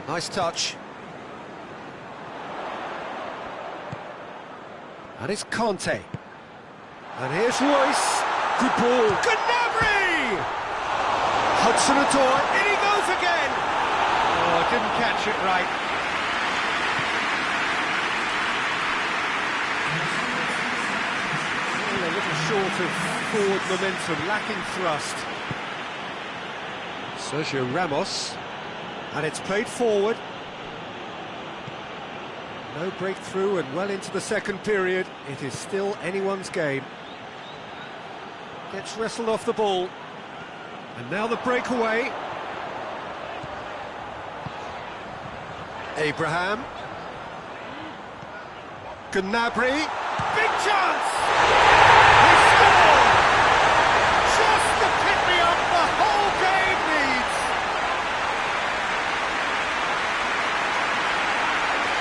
Nice touch. And it's Conte. And here's Royce. Good ball. Gnabry! Hudson-Odoi, in he goes again! Oh, didn't catch it right. Well, a little short of forward momentum, lacking thrust. Sergio Ramos. And it's played forward. No breakthrough and well into the second period. It is still anyone's game. Gets wrestled off the ball. And now the breakaway. Abraham. Gnabry. Big chance! He scored! Just the pick-me-up the whole game needs!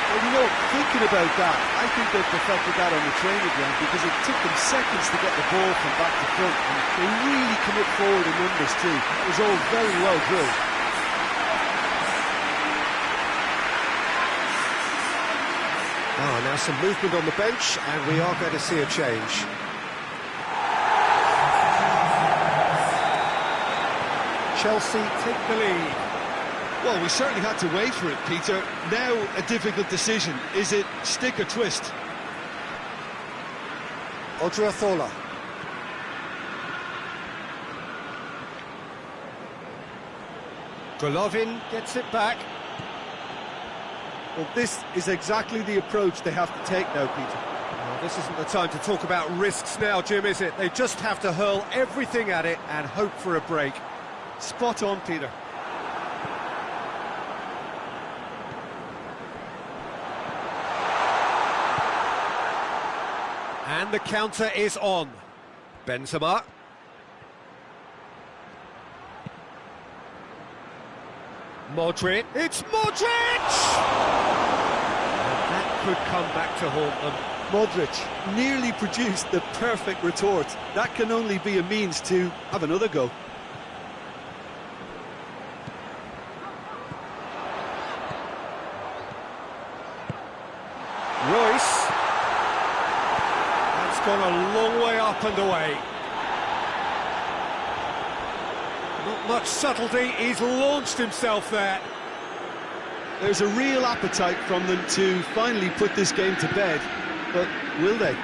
Well, you know, thinking about that, I think they perfected that on the training ground because it took them seconds to get the ball from back to front, and they really commit forward in numbers too. That was all very well drilled. Oh, now some movement on the bench, and we are going to see a change. Chelsea take the lead. Well, we certainly had to wait for it, Peter. Now a difficult decision. Is it stick or twist? Odriozola. Golovin gets it back. Well, this is exactly the approach they have to take now, Peter. Well, this isn't the time to talk about risks now, Jim, is it? They just have to hurl everything at it and hope for a break. Spot on, Peter. And the counter is on. Benzema. Modric. It's Modric! And that could come back to haunt them. Modric nearly produced the perfect retort. That can only be a means to have another go. Royce. That's gone a long way up and away. Not much subtlety, he's launched himself there. There's a real appetite from them to finally put this game to bed, but will they?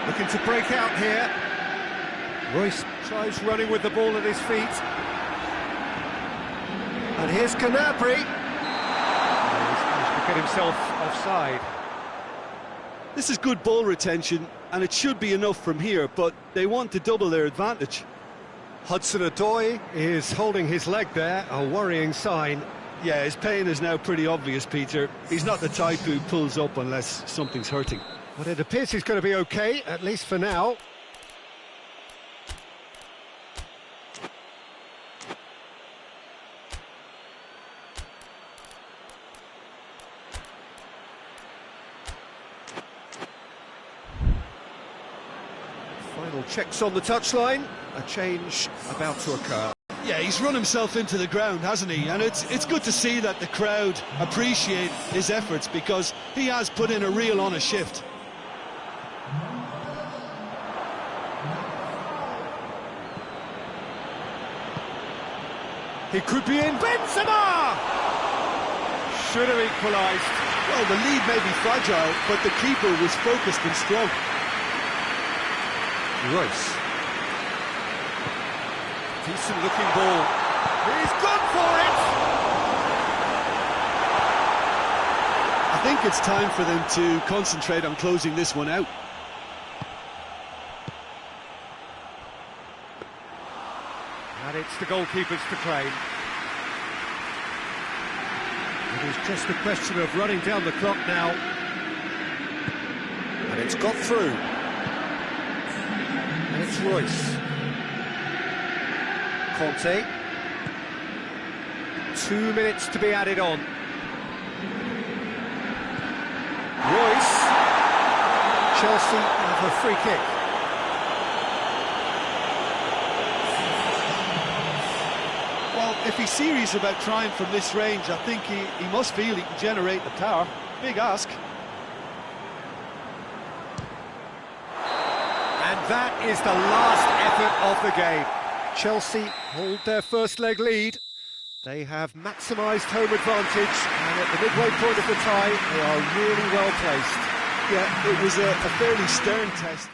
Looking to break out here. Royce tries running with the ball at his feet. And here's Gnabry. He's managed to get himself offside. This is good ball retention, and it should be enough from here, but they want to double their advantage. Hudson-Odoi is holding his leg there, a worrying sign. Yeah, his pain is now pretty obvious, Peter. He's not the type who pulls up unless something's hurting. But it appears he's going to be okay, at least for now. Final checks on the touchline. A change about to occur. Yeah, he's run himself into the ground, hasn't he? And it's good to see that the crowd appreciate his efforts because he has put in a real honest shift. He could be in. Benzema! Should have equalised. Well, the lead may be fragile, but the keeper was focused and strong. Royce. Decent looking ball. He's gone for it! I think it's time for them to concentrate on closing this one out. And it's the goalkeepers to claim. It is just a question of running down the clock now. And it's got through. And it's Royce. Conte. 2 minutes to be added on. Royce. Chelsea have a free kick. if he's serious about trying from this range, I think he must feel he can generate the power. Big ask. And that is the last effort of the game. Chelsea hold their first leg lead. They have maximised home advantage, and at the midway point of the tie, they are really well placed. Yeah, it was a fairly stern test.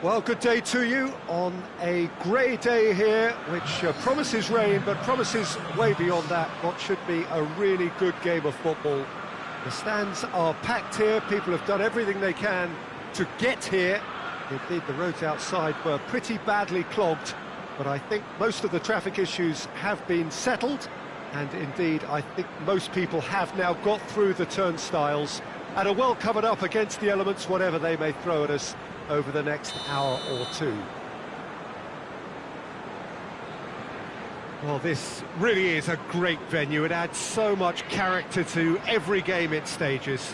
Well, good day to you on a grey day here, which promises rain, but promises way beyond that what should be a really good game of football. The stands are packed here, people have done everything they can to get here. Indeed, the roads outside were pretty badly clogged, but I think most of the traffic issues have been settled, and indeed, I think most people have now got through the turnstiles and are well covered up against the elements, whatever they may throw at us over the next hour or two. Well, this really is a great venue. It adds so much character to every game it stages.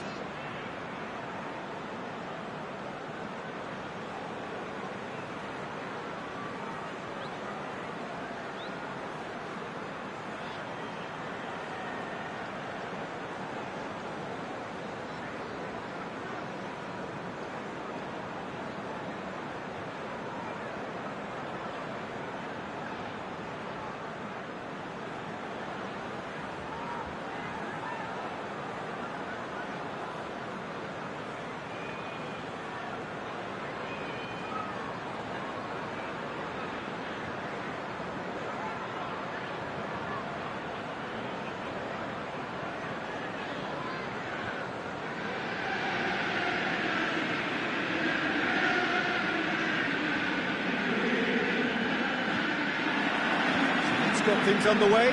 Got things underway.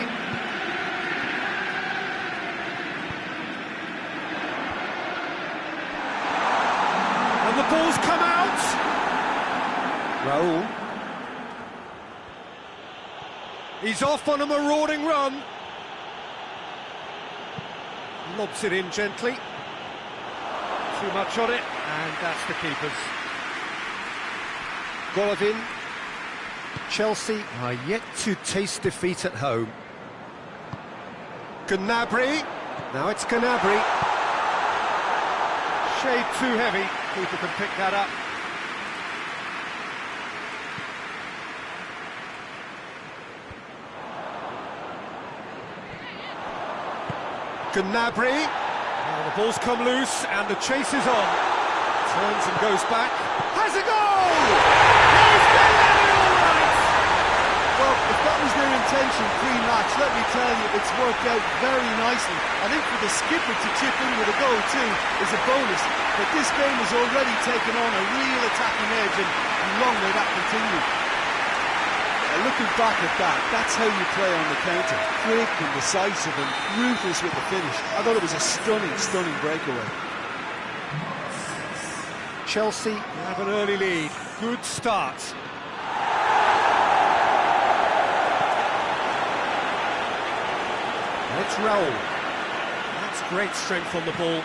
And the ball's come out. Raul. He's off on a marauding run. Lobs it in gently. Too much on it, and that's the keeper's. Golovin. Chelsea are yet to taste defeat at home. Gnabry. Now it's Gnabry. Shade too heavy. Keeper can pick that up. Gnabry. Now the ball's come loose and the chase is on. Turns and goes back. Has a goal! He's done it all right! Well, if that was their intention pre-match. Let me tell you, it's worked out very nicely. I think for the skipper to chip in with a goal too is a bonus. But this game has already taken on a real attacking edge, and long may that continue. Looking back at that, that's how you play on the counter. Quick and decisive and ruthless with the finish. I thought it was a stunning, stunning breakaway. Chelsea have an early lead. Good start. It's Raul. That's great strength on the ball.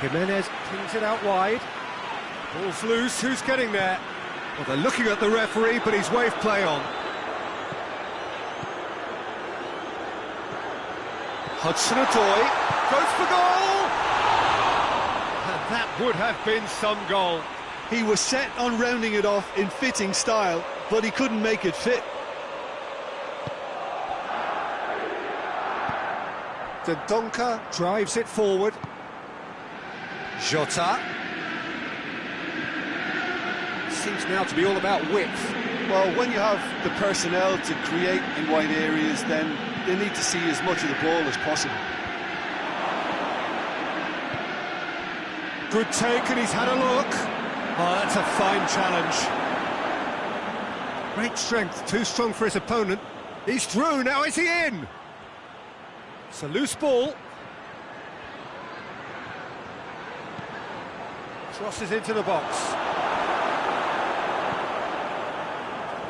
Jimenez pings it out wide. Ball's loose. Who's getting there? Well, they're looking at the referee, but he's waved play on. Hudson-Odoi goes for goal! And that would have been some goal. He was set on rounding it off in fitting style, but he couldn't make it fit. Dendoncker drives it forward. Jota. Seems now to be all about width. Well, when you have the personnel to create in wide areas, then they need to see as much of the ball as possible. Good take, and he's had a look. Oh, that's a fine challenge. Great strength, too strong for his opponent. He's through, now is he in? It's a loose ball. Crosses into the box.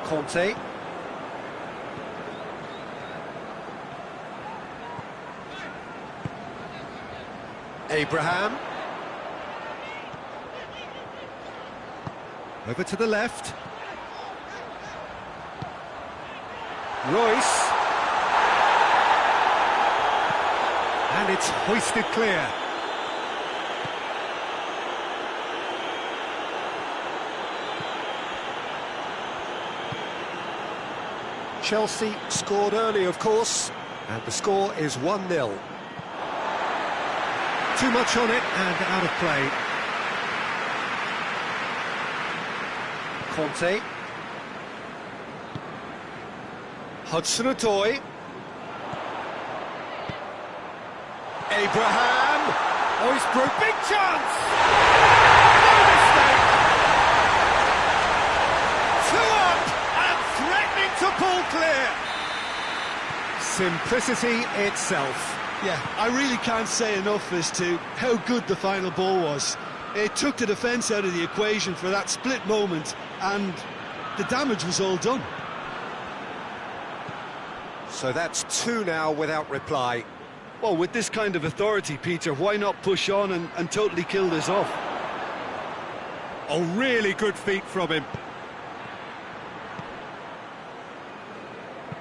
Conte. Abraham. Over to the left. Royce. And it's hoisted clear. Chelsea scored early, of course, and the score is 1-0. Too much on it and out of play. Conte. Hudson-Odoi. Abraham. Oh, he's through. Big chance! No mistake! 2 up and threatening to pull clear. Simplicity itself. Yeah, I really can't say enough as to how good the final ball was. It took the defence out of the equation for that split moment, and the damage was all done. So that's 2 now without reply. Well, with this kind of authority, Peter, why not push on and totally kill this off? Oh, really good feet from him.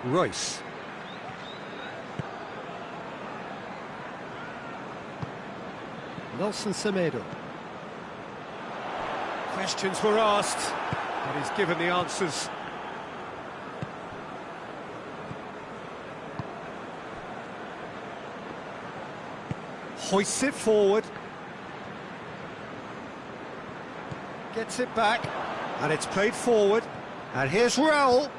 Royce. Nelson Semedo. Questions were asked, but he's given the answers. Hoists it forward. Gets it back, and it's played forward. And here's Raul.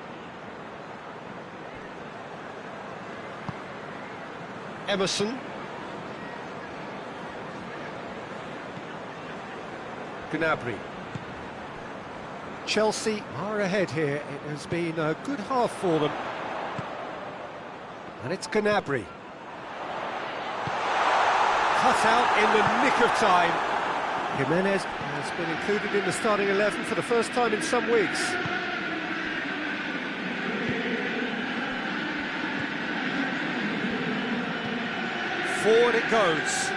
Emerson. Gnabry. Chelsea are ahead here. It has been a good half for them. And it's Gnabry. Cut out in the nick of time. Jimenez has been included in the starting 11 for the first time in some weeks. Forward it goes.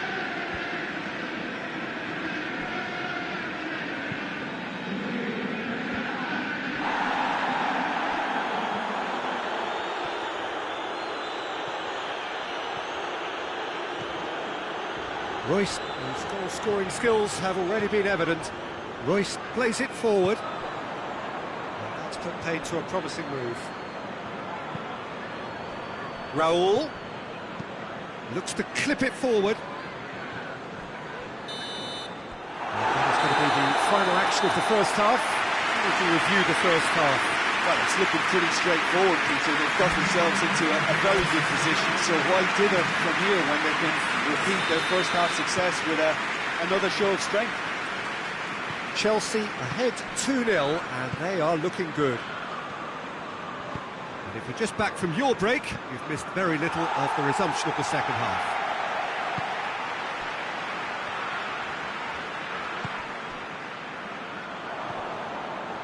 Royce, whose goal-scoring skills have already been evident. Royce plays it forward. And that's put paid to a promising move. Raul looks to clip it forward. And that is going to be the final action of the first half. If we review the first half. Well, it's looking pretty straightforward, Peter. They've got themselves into a very good position, so why dither from here when they can repeat their first half success with another show of strength? Chelsea ahead 2-0, and they are looking good. And if you're just back from your break, you've missed very little of the resumption of the second half.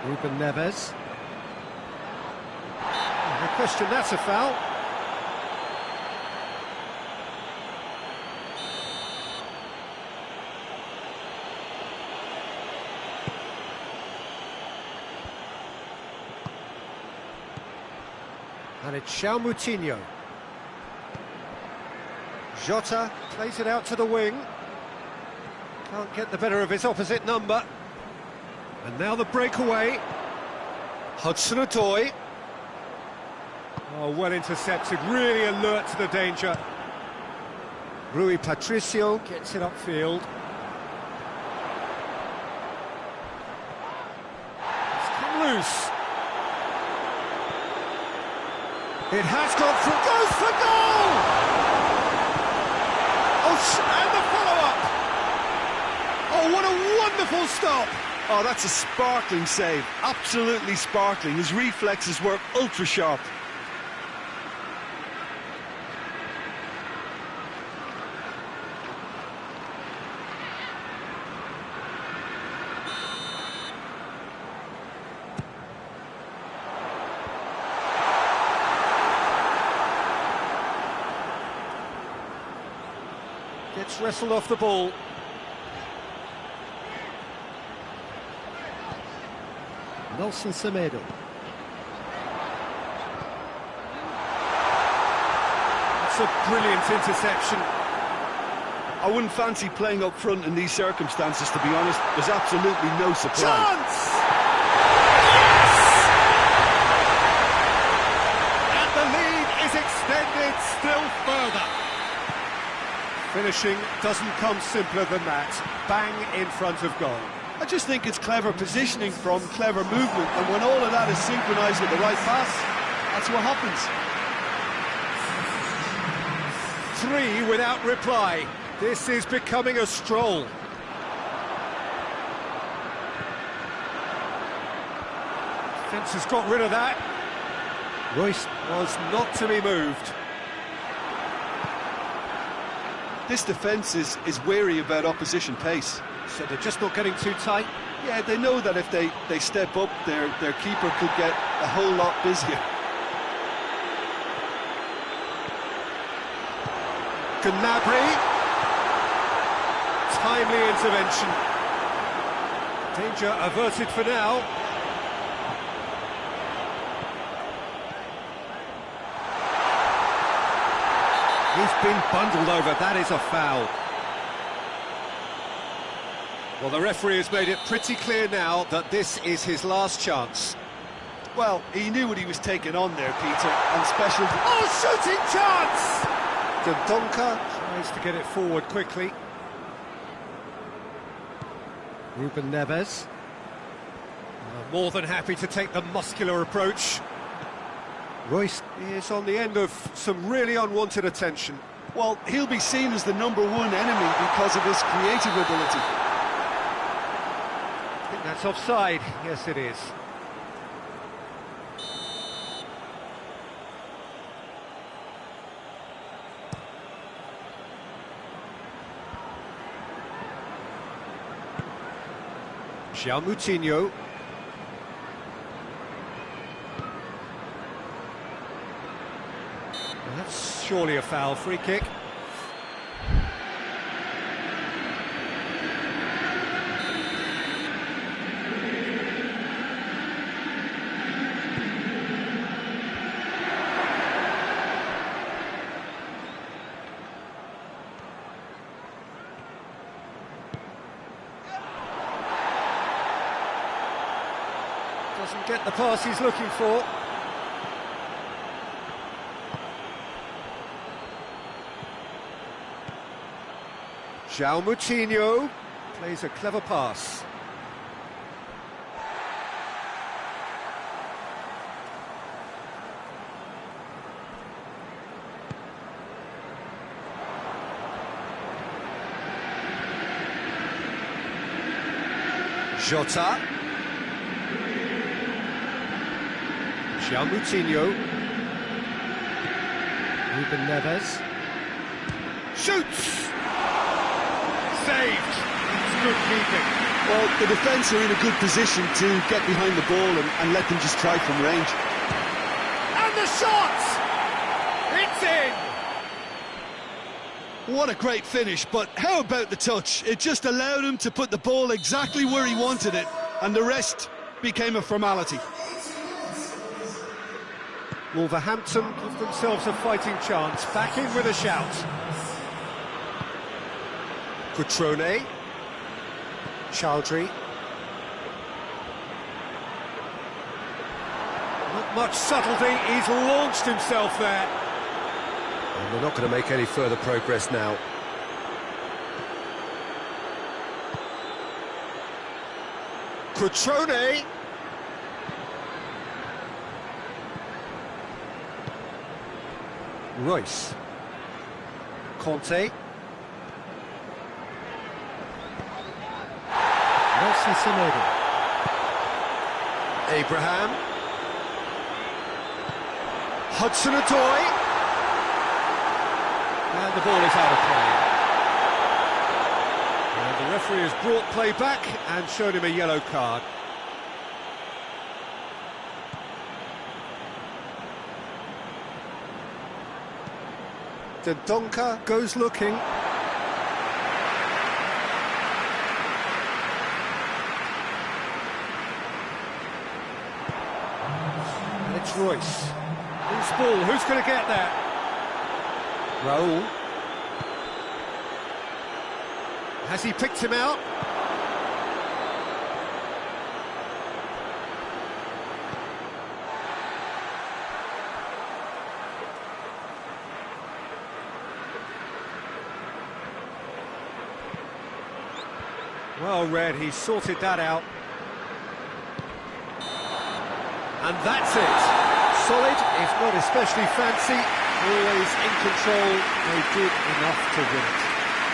Ruben Neves. No question, that's a foul. And it's Moutinho. Jota plays it out to the wing. Can't get the better of his opposite number. And now the breakaway. Hudson-Odoi. Oh, well intercepted, really alert to the danger. Rui Patricio gets it upfield. It's come loose. It has gone through, goes for goal! Oh, and the follow-up! Oh, what a wonderful stop! Oh, that's a sparkling save, absolutely sparkling. His reflexes were ultra-sharp. Gets wrestled off the ball. Nelson Semedo. It's a brilliant interception. I wouldn't fancy playing up front in these circumstances, to be honest. There's absolutely no surprise. Chance! Yes! And the lead is extended still further. Finishing doesn't come simpler than that. Bang in front of goal. I just think it's clever positioning from clever movement, and when all of that is synchronised with the right pass, that's what happens. 3 without reply. This is becoming a stroll. Defence has got rid of that. Royce was not to be moved. This defence is wary about opposition pace. So they're just not getting too tight? Yeah, they know that if they step up, their keeper could get a whole lot busier. Gnabry. Timely intervention. Danger averted for now. He's been bundled over, that is a foul. Well, the referee has made it pretty clear now that this is his last chance. Well, he knew what he was taking on there, Peter, and special... Oh, shooting chance! Dendoncker tries to get it forward quickly. Ruben Neves. More than happy to take the muscular approach. Royce is on the end of some really unwanted attention. Well, he'll be seen as the #1 enemy because of his creative ability. I think that's offside. Yes, it is. Moutinho. Well, that's surely a foul. Free kick. Doesn't get the pass he's looking for. Moutinho plays a clever pass. Jota. João Moutinho. Ruben Neves. Shoots! Saved! It's good keeping. Well, the defence are in a good position to get behind the ball and let them just try from range. And the shot! It's in! What a great finish, but how about the touch? It just allowed him to put the ball exactly where he wanted it, and the rest became a formality. Wolverhampton give themselves a fighting chance, back in with a shout. Cutrone. Chowdhury. Not much subtlety, he's launched himself there. And they're not going to make any further progress now. Cutrone. Royce. Conte. Nelson Semedo. Abraham. Hudson-Odoi. And the ball is out of play. And the referee has brought play back and shown him a yellow card. Dendoncker goes looking. And it's Royce. Loose ball, who's going to get that? Raul. Has he picked him out? Well read, he sorted that out. And that's it. Solid, if not especially fancy, always in control. They did enough to win it.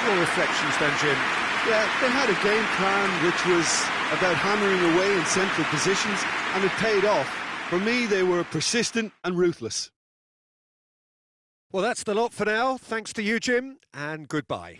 Your reflections then, Jim? Yeah, they had a game plan which was about hammering away in central positions, and it paid off. For me, they were persistent and ruthless. Well, that's the lot for now. Thanks to you, Jim, and goodbye.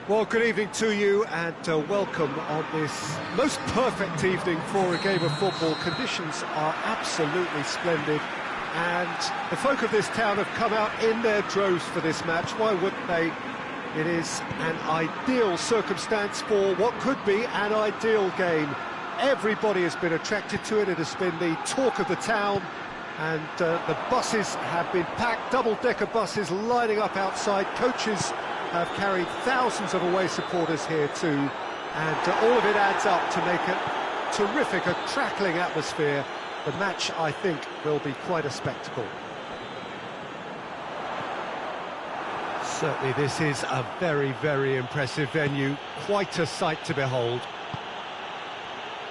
Well, good evening to you and welcome on this most perfect evening for a game of football. Conditions are absolutely splendid and the folk of this town have come out in their droves for this match. Why wouldn't they? It is an ideal circumstance for what could be an ideal game. Everybody has been attracted to it. It has been the talk of the town and the buses have been packed, double-decker buses lining up outside. Coaches have carried thousands of away supporters here too, and all of it adds up to make it terrific, a crackling atmosphere. The match, I think, will be quite a spectacle. Certainly this is a very, very impressive venue, quite a sight to behold.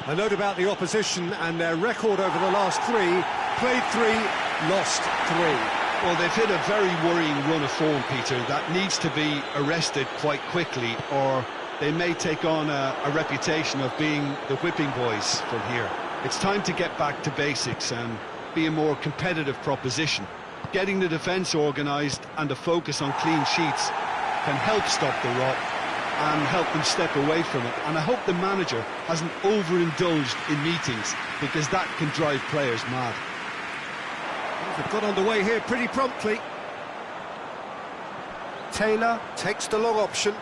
A note about the opposition and their record over the last three: played 3, lost 3. Well, they've hit a very worrying run of form, Peter, that needs to be arrested quite quickly, or they may take on a reputation of being the whipping boys from here. It's time to get back to basics and be a more competitive proposition. Getting the defence organised and a focus on clean sheets can help stop the rot and help them step away from it. And I hope the manager hasn't overindulged in meetings, because that can drive players mad. They've got underway here pretty promptly. Taylor takes the long option.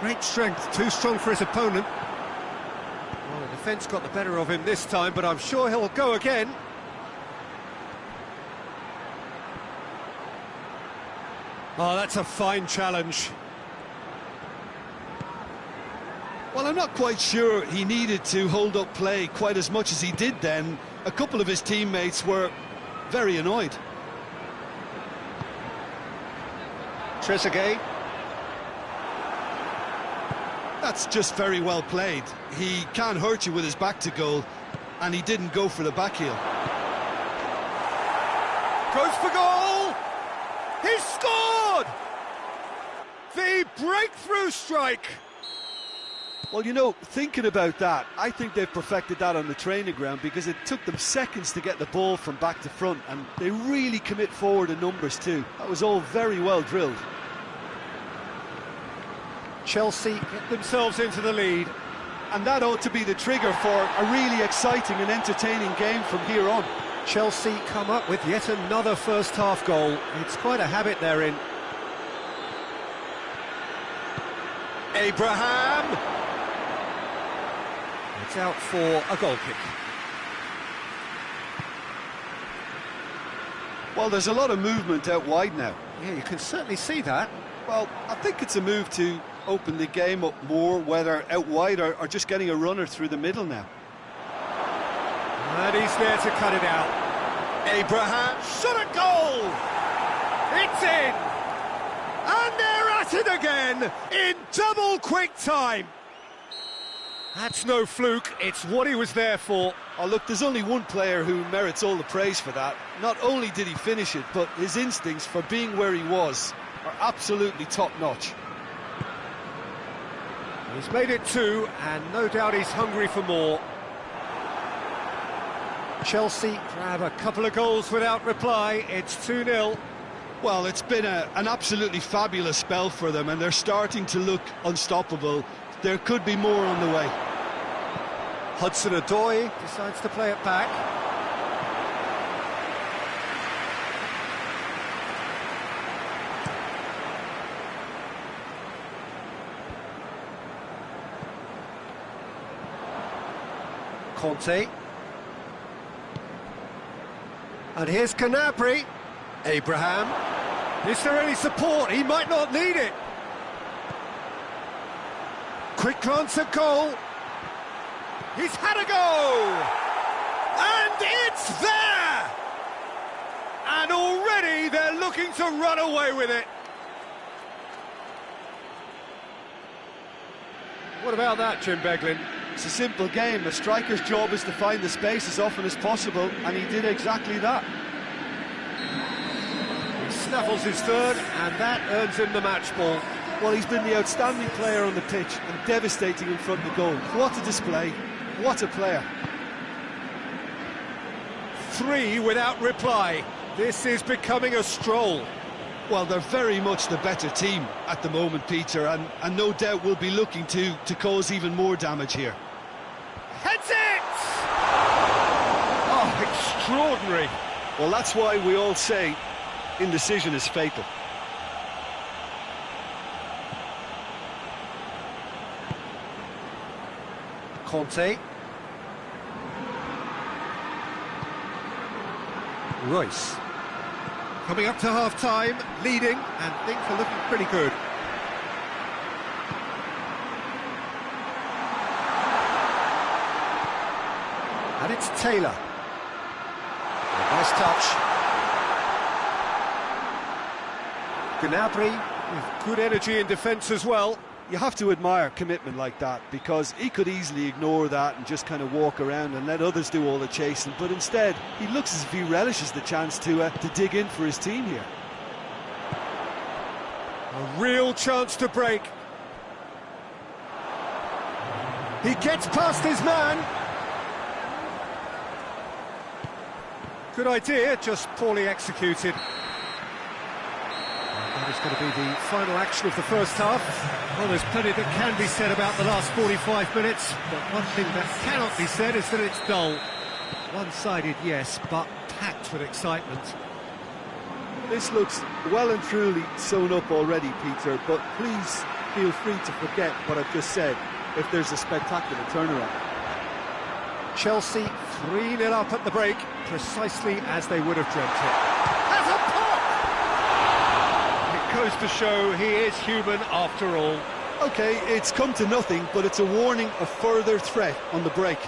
Great strength, too strong for his opponent. Well, the defence got the better of him this time, but I'm sure he'll go again. Oh, that's a fine challenge. Well, I'm not quite sure he needed to hold up play quite as much as he did then. A couple of his teammates were very annoyed. Trezeguet. That's just very well played. He can't hurt you with his back to goal, and he didn't go for the back heel. Goes for goal! He's scored! The breakthrough strike! Well, you know, thinking about that, I think they've perfected that on the training ground, because it took them seconds to get the ball from back to front, and they really commit forward in numbers too. That was all very well drilled. Chelsea get themselves into the lead. And that ought to be the trigger for a really exciting and entertaining game from here on. Chelsea come up with yet another first-half goal. It's quite a habit they're in. Abraham! It's out for a goal kick. Well, there's a lot of movement out wide now. Yeah, you can certainly see that. Well, I think it's a move to open the game up more, whether out wide or just getting a runner through the middle now. And he's there to cut it out. Abraham, shot a goal! It's in! And they're at it again in double quick time. That's no fluke, it's what he was there for. Oh, look, there's only one player who merits all the praise for that. Not only did he finish it, but his instincts for being where he was are absolutely top-notch. He's made it 2, and no doubt he's hungry for more. Chelsea grab a couple of goals without reply. It's 2-0. Well, it's been an absolutely fabulous spell for them, and they're starting to look unstoppable. There could be more on the way. Hudson-Odoi decides to play it back. Conte. And here's Canabry. Abraham. Is there any support? He might not need it. Quick glance at goal. He's had a go! And it's there! And already they're looking to run away with it. What about that, Jim Beglin? It's a simple game. A striker's job is to find the space as often as possible, and he did exactly that. He snaffles his third, and that earns him the match ball. Well, he's been the outstanding player on the pitch and devastating in front of goal. What a display. What a player. 3 without reply. This is becoming a stroll. Well, they're very much the better team at the moment, Peter, and no doubt will be looking to cause even more damage here. Heads it! Oh, extraordinary. Well, that's why we all say indecision is fatal. Conte. Royce. Coming up to half-time, leading, and things are looking pretty good. And it's Taylor. A nice touch. Gnabry with good energy in defence as well. You have to admire commitment like that, because he could easily ignore that and just kind of walk around and let others do all the chasing, but instead he looks as if he relishes the chance to dig in for his team here. A real chance to break. He gets past his man. Good idea, just poorly executed. That is going to be the final action of the first half. Well, there's plenty that can be said about the last 45 minutes, but one thing that cannot be said is that it's dull. One-sided, yes, but packed with excitement. This looks well and truly sewn up already, Peter, but please feel free to forget what I've just said if there's a spectacular turnaround. Chelsea 3-0 up at the break, precisely as they would have dreamt it. Has a pop! It goes to show he is human after all. OK, it's come to nothing, but it's a warning of further threat on the break.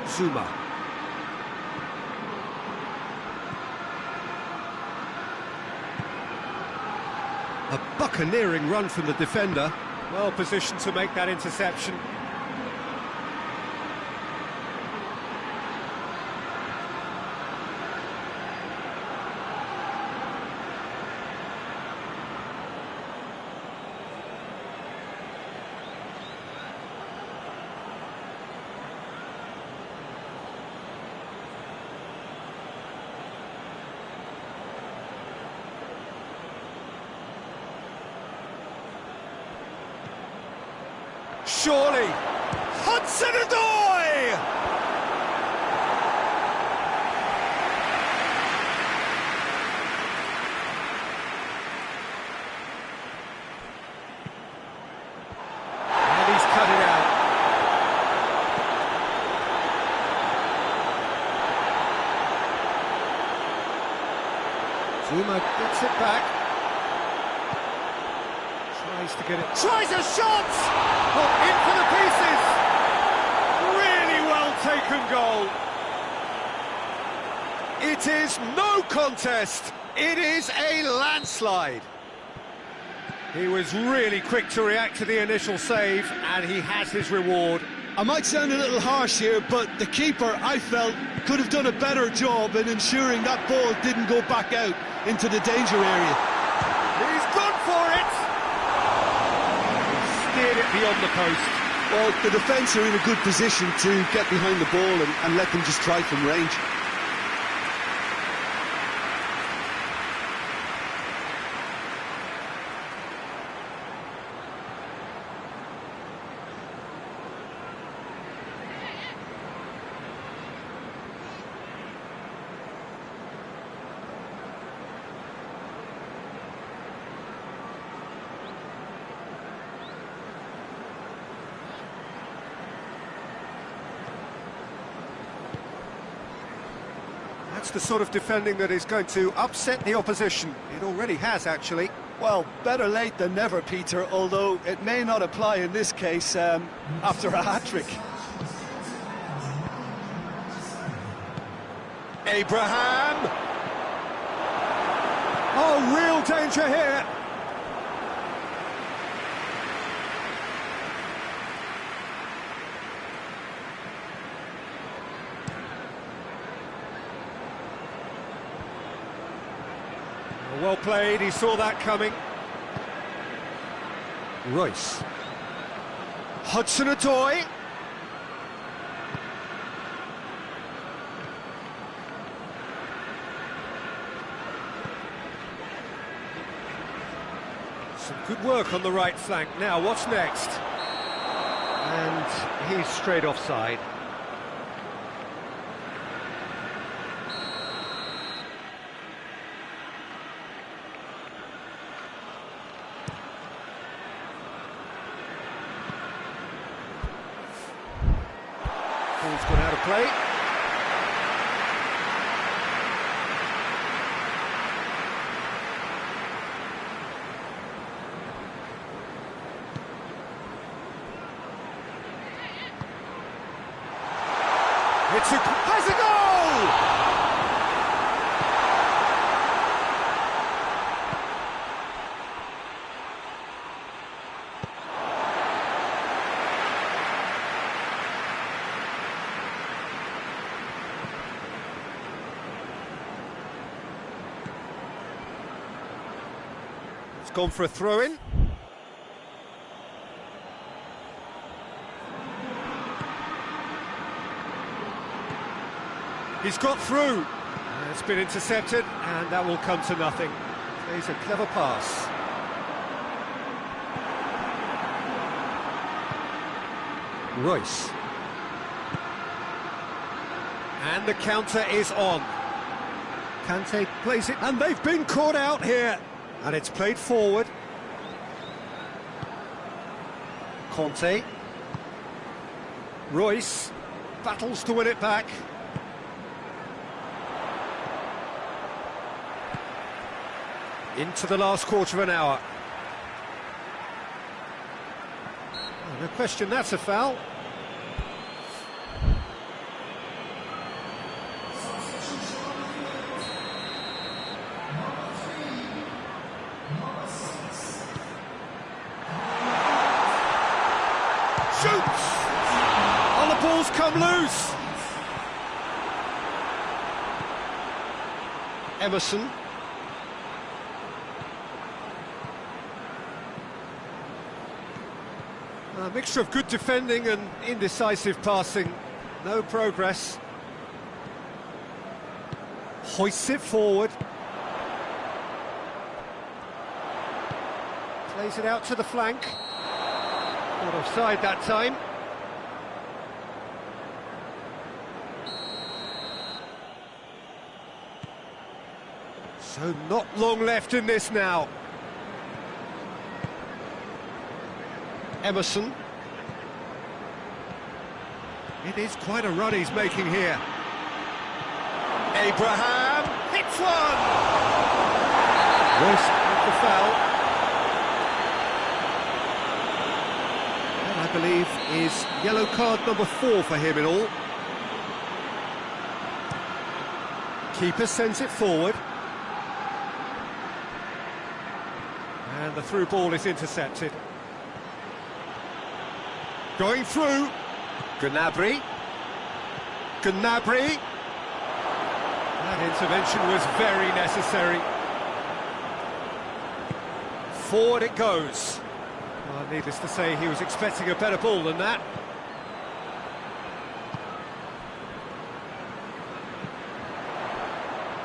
Zuma. A buccaneering run from the defender. Well positioned to make that interception. Surely, Hudson-Odoi! And he's cut it out. Zuma gets it back. Tries to get it. Tries a shot! Oh, in for the pieces! Really well taken goal. It is no contest. It is a landslide. He was really quick to react to the initial save, and he has his reward. I might sound a little harsh here, but the keeper, I felt, could have done a better job in ensuring that ball didn't go back out into the danger area. He's gone for it! Steered it beyond the post. Well, the defence are in a good position to get behind the ball and let them just try from range. That's the sort of defending that is going to upset the opposition. It already has, actually. Well, better late than never, Peter, although it may not apply in this case after a hat-trick. Abraham! Oh, real danger here! Well played, he saw that coming. Royce. Hudson-Odoi. Some good work on the right flank. Now, what's next? And he's straight offside. Ball's gone out of play. Has a goal! It's gone for a throw-in. He's got through. It's been intercepted, and that will come to nothing. Plays a clever pass. Royce. And the counter is on. Kante plays it, and they've been caught out here. And it's played forward. Conte. Royce battles to win it back. Into the last quarter of an hour. Oh, no question, that's a foul. Shoots! Oh, the ball's come loose. Emerson. A mixture of good defending and indecisive passing. No progress. Hoists it forward. Plays it out to the flank. Not offside that time. So not long left in this now. Emerson. It is quite a run he's making here. Abraham hits one! Royce with the foul. That, I believe, is yellow card number 4 for him in all. Keeper sends it forward. And the through ball is intercepted. Going through. Gnabry. Gnabry. That intervention was very necessary. Forward it goes. Well, needless to say, he was expecting a better ball than that.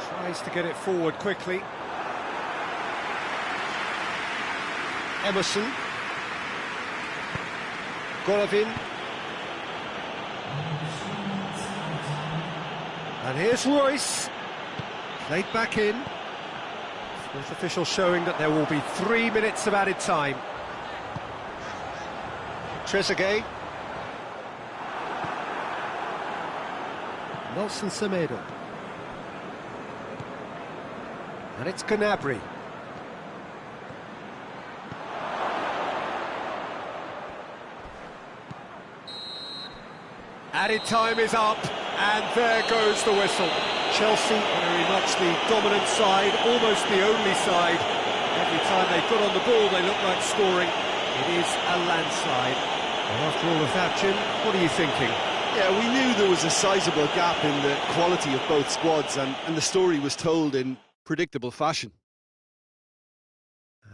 Tries to get it forward quickly. Emerson. Golovin. And here's Royce. Played back in. Fourth official showing that there will be 3 minutes of added time. Trezeguet. Nelson Semedo. And it's Gnabry. Added time is up, and there goes the whistle. Chelsea very much the dominant side, almost the only side. Every time they got on the ball, they look like scoring. It is a landslide. And after all of that, Jim, what are you thinking? Yeah, we knew there was a sizable gap in the quality of both squads, and the story was told in predictable fashion.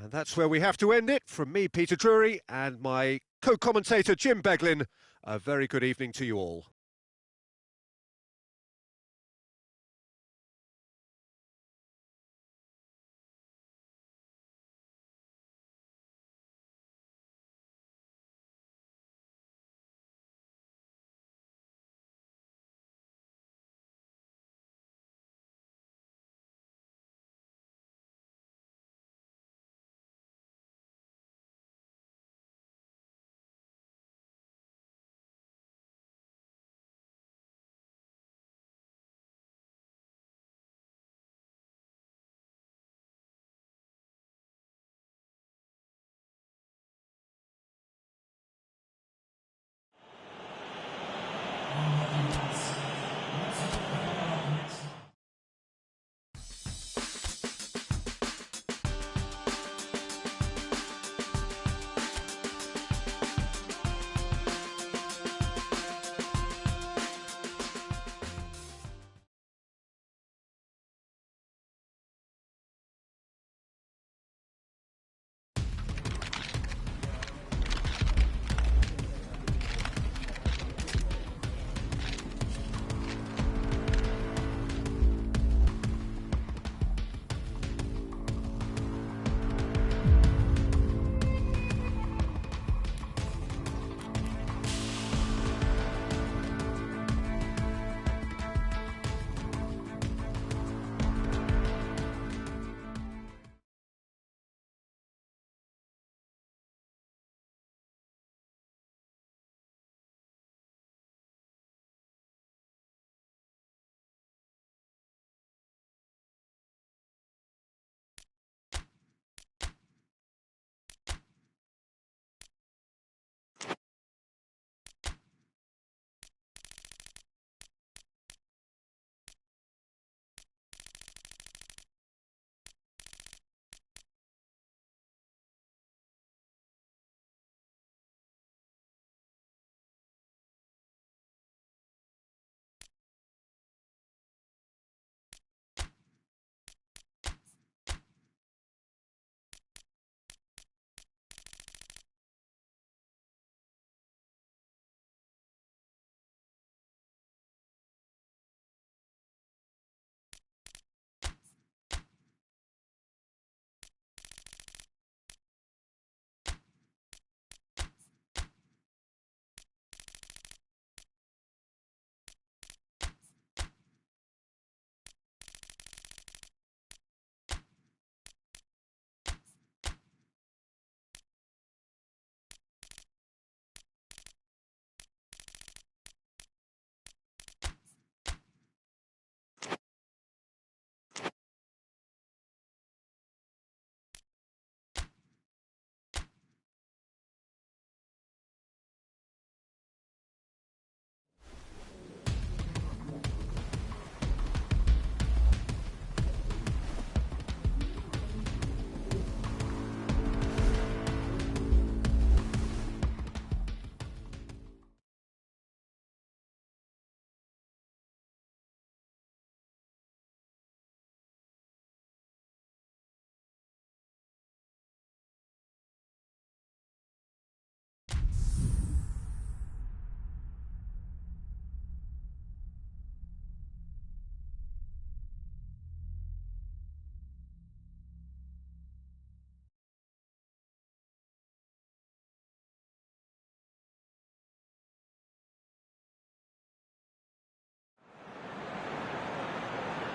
And that's where we have to end it. From me, Peter Drury, and my co-commentator, Jim Beglin, a very good evening to you all.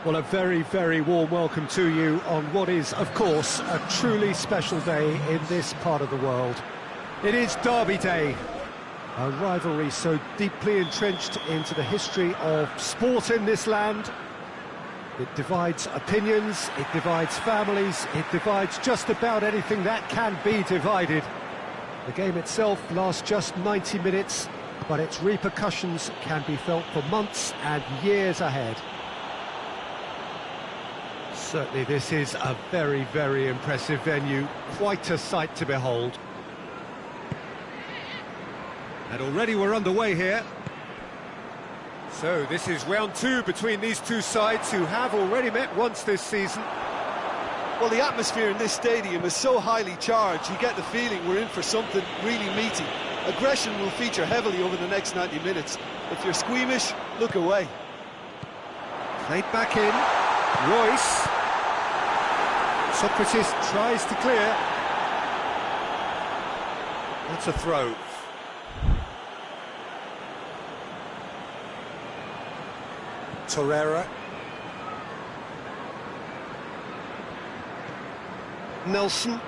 Well, a very, very warm welcome to you on what is, of course, a truly special day in this part of the world. It is Derby Day, a rivalry so deeply entrenched into the history of sport in this land. It divides opinions, it divides families, it divides just about anything that can be divided. The game itself lasts just 90 minutes, but its repercussions can be felt for months and years ahead. Certainly this is a very, very impressive venue, quite a sight to behold. And already we're underway here. So this is round two between these two sides who have already met once this season. Well, the atmosphere in this stadium is so highly charged, you get the feeling we're in for something really meaty. Aggression will feature heavily over the next 90 minutes. If you're squeamish, look away. Played back in, Royce. Socrates tries to clear. That's a throw. Torreira. Nelson.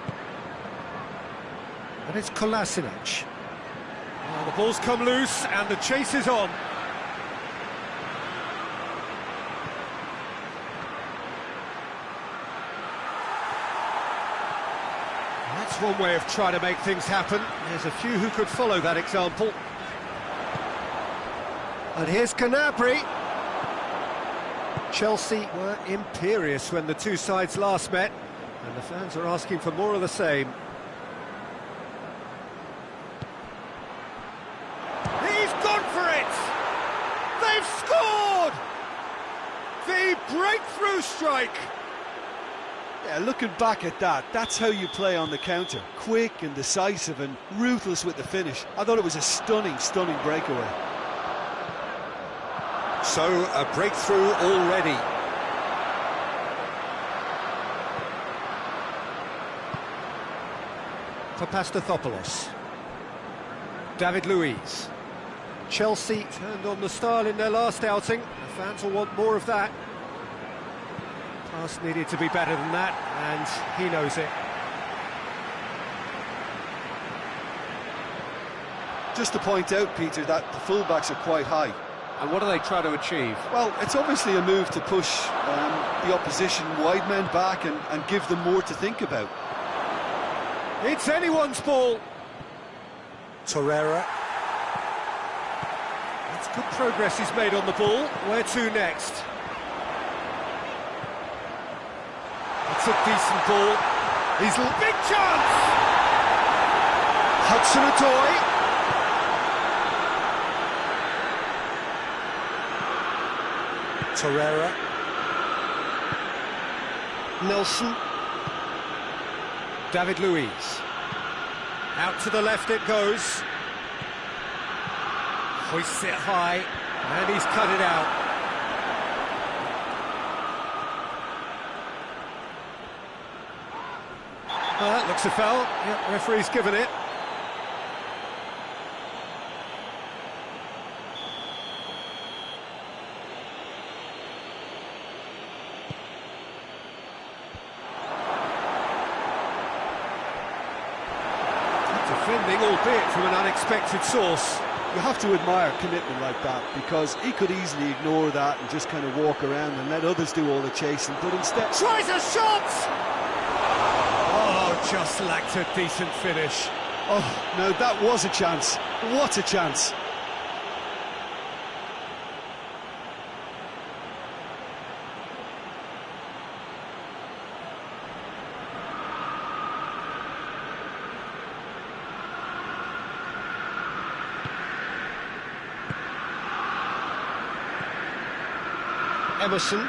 And it's Kolasinac. Oh, the ball's come loose and the chase is on. That's one way of trying to make things happen. There's a few who could follow that example. And here's Canabry. Chelsea were imperious when the two sides last met, and the fans are asking for more of the same. He's gone for it! They've scored! The breakthrough strike! Yeah, looking back at that, that's how you play on the counter. Quick and decisive and ruthless with the finish. I thought it was a stunning, stunning breakaway. So, a breakthrough already. For Pastathopoulos. David Luiz. Chelsea turned on the style in their last outing. The fans will want more of that. Pass needed to be better than that, and he knows it. Just to point out, Peter, that the fullbacks are quite high. And what do they try to achieve? Well, it's obviously a move to push the opposition wide men back and give them more to think about. It's anyone's ball. Torreira. That's good progress he's made on the ball. Where to next? It's a decent ball. He's a big chance! Hudson-Odoi. Torreira. Nelson. David Luiz. Out to the left it goes. Hoists it high, and he's cut it out. Well, that looks a foul. Yep, referee's given it. Defending, albeit from an unexpected source. You have to admire commitment like that, because he could easily ignore that and just kind of walk around and let others do all the chasing, but instead... Tries a shot! Oh, just lacked a decent finish. Oh, no, that was a chance. What a chance. Emerson.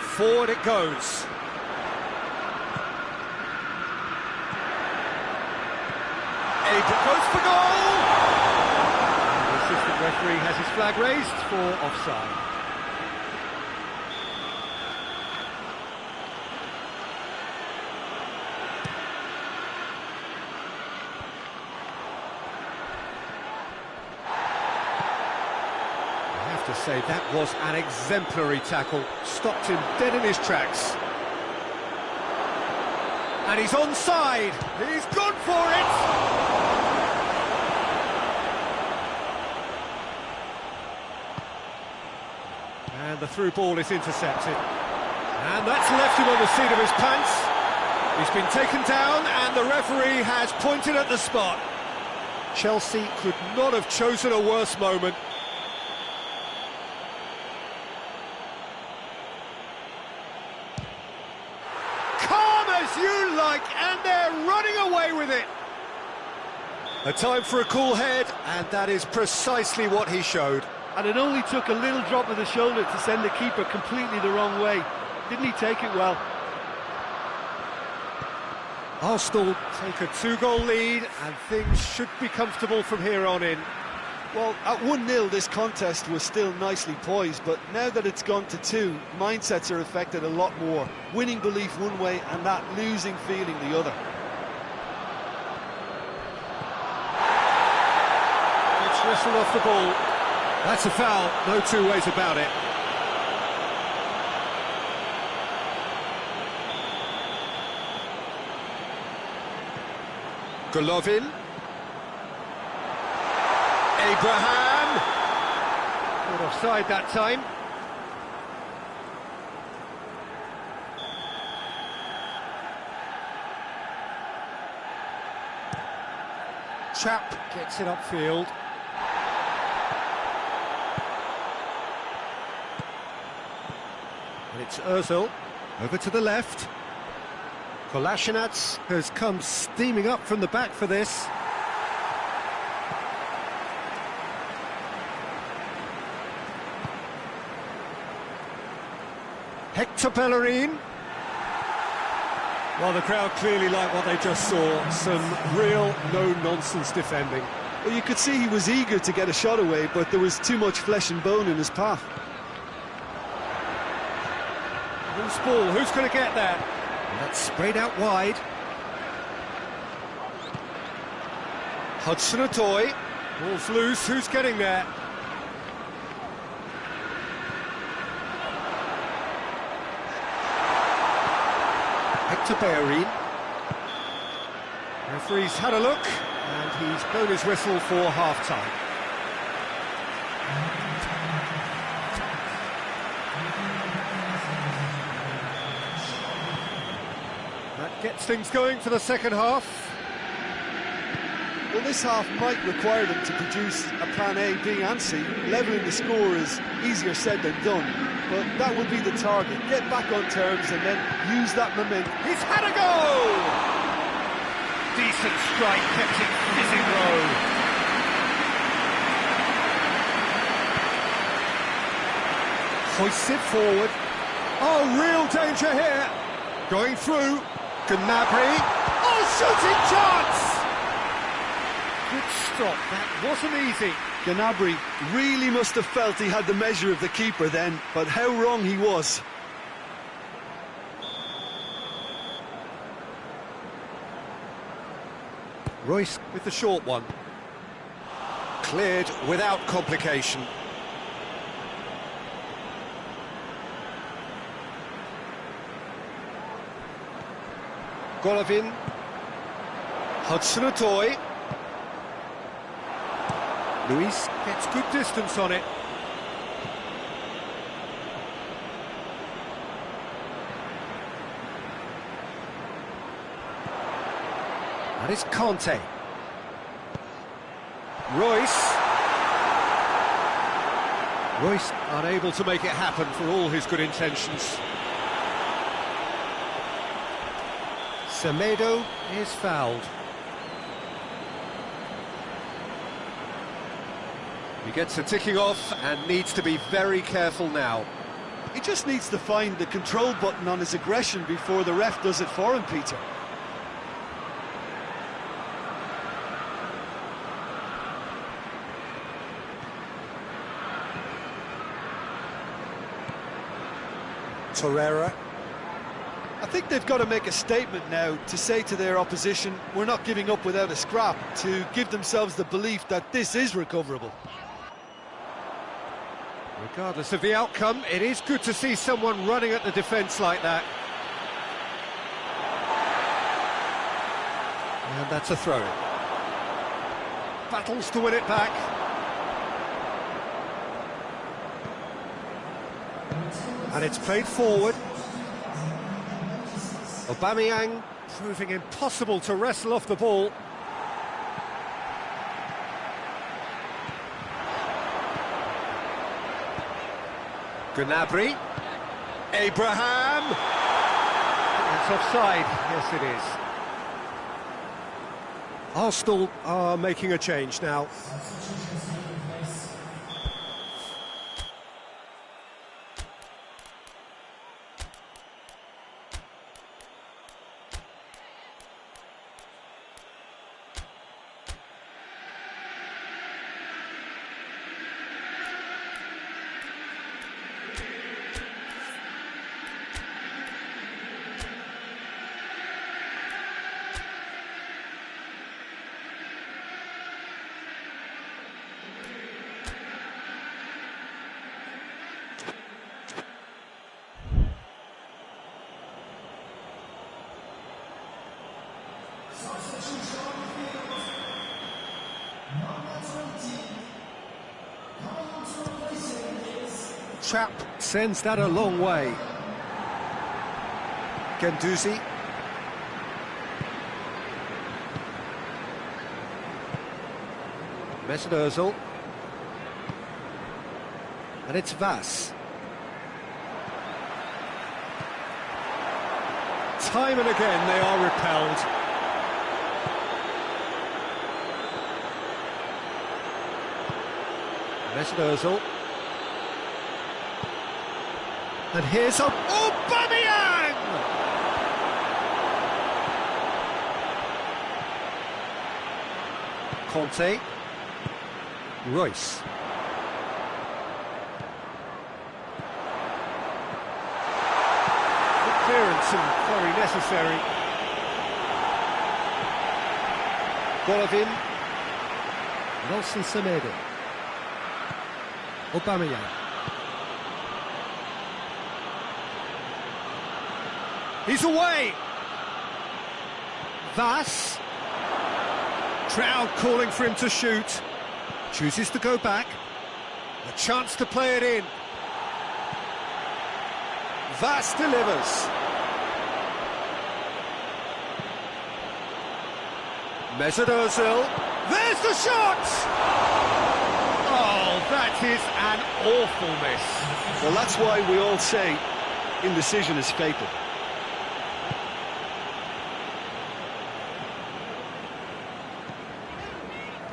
Forward it goes. It goes for goal! The assistant referee has his flag raised for offside. to say that was an exemplary tackle. Stopped him dead in his tracks. And he's onside. He's gone for it. And the through ball is intercepted. And that's left him on the seat of his pants. He's been taken down and the referee has pointed at the spot. Chelsea could not have chosen a worse moment. Calm as you like, and they're running away with it. A time for a cool head, and that is precisely what he showed. And it only took a little drop of the shoulder to send the keeper completely the wrong way. Didn't he take it well? Arsenal take a 2-goal lead, and things should be comfortable from here on in. Well, at 1-0 this contest was still nicely poised, but now that it's gone to 2, mindsets are affected a lot more. Winning belief one way and that losing feeling the other. It's whistled off the ball. That's a foul, no two ways about it. Golovin. Abraham. Not offside that time. Chap gets it upfield. And it's Ozil over to the left. Kolasinac has come steaming up from the back for this. Hector Bellerin. Well, the crowd clearly liked what they just saw. Some real no-nonsense defending. Well, you could see he was eager to get a shot away, but there was too much flesh and bone in his path. Who's ball? Who's going to get that? That's sprayed out wide. Hudson-Odoi. Ball's loose. Who's getting there? Hector Bellerin. Referee's had a look, and he's blown his whistle for half-time. That gets things going for the second half. Well, this half might require them to produce a plan A, B and C. Levelling the score is easier said than done, but that would be the target. Get back on terms and then use that momentum. He's had a go! Decent strike, kept it fizzing low. Hoists it forward. Oh, real danger here. Going through. Gnabry. Oh, shooting chance! Good stop, that wasn't easy. Gnabry really must have felt he had the measure of the keeper then, but how wrong he was. Royce with the short one. Cleared without complication. Golovin. Hudson-Odoi. Luis gets good distance on it. That is Conte. Royce. Royce unable to make it happen for all his good intentions. Semedo is fouled. He gets a ticking off and needs to be very careful now. He just needs to find the control button on his aggression before the ref does it for him, Peter. Torreira. I think they've got to make a statement now to say to their opposition, we're not giving up without a scrap, to give themselves the belief that this is recoverable. Regardless of the outcome, it is good to see someone running at the defence like that. And that's a throw. Battles to win it back. And it's played forward. Aubameyang proving impossible to wrestle off the ball. Gnabry. Abraham. It's offside. Yes, it is. Arsenal are making a change now. Trap sends that a long way. Guendouzi. Mesut Ozil. And it's Vass. Time and again they are repelled. Mesut Ozil. And here's Aubameyang! Conte. Royce. The clearance and very necessary. Golovin. Nelson Semedo. Aubameyang. He's away! Vass. Crowd calling for him to shoot. Chooses to go back. A chance to play it in. Vass delivers. Mesut Ozil. There's the shot! Oh, that is an awful miss. Well, that's why we all say indecision is fatal.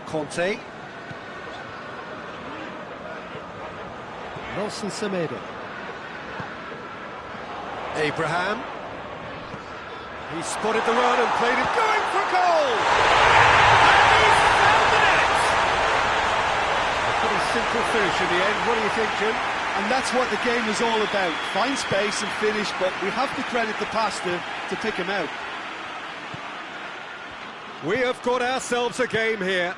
Conte. Nelson Semedo. Abraham. He spotted the run and played it going for goal! And he's found the net! A pretty simple finish in the end. What do you think, Jim? And that's what the game was all about. Find space and finish, but we have to credit the passer to pick him out. We have got ourselves a game here.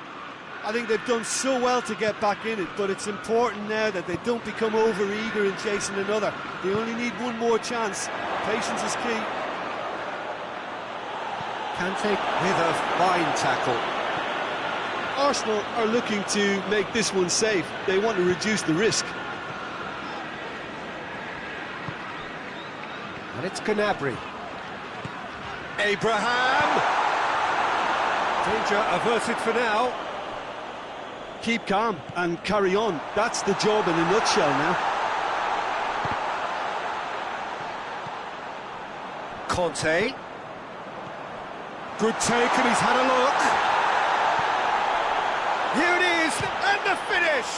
I think they've done so well to get back in it, but it's important now that they don't become over-eager in chasing another. They only need one more chance. Patience is key. Kante with a fine tackle. Arsenal are looking to make this one safe. They want to reduce the risk. And it's Gnabry. Abraham! Danger averted for now. Keep calm and carry on. That's the job in a nutshell now. Conte. Good take, and he's had a look. Here it is, and the finish!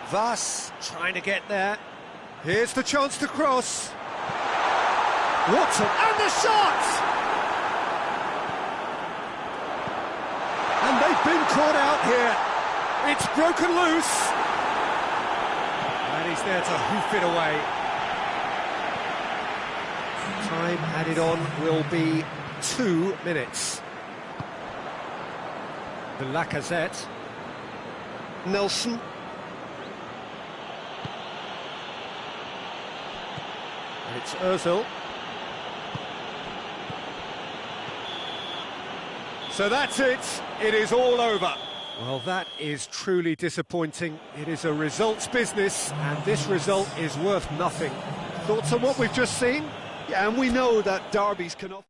Vass trying to get there. Here's the chance to cross. Watson, and the shot! And they've been caught out here. It's broken loose. And he's there to hoof it away. Time added on will be 2 minutes. The Lacazette. Nelson. It's Ozil. So that's it. It is all over. Well, that is truly disappointing. It is a results business, and this result is worth nothing. Thoughts on what we've just seen? Yeah, and we know that derbies can often...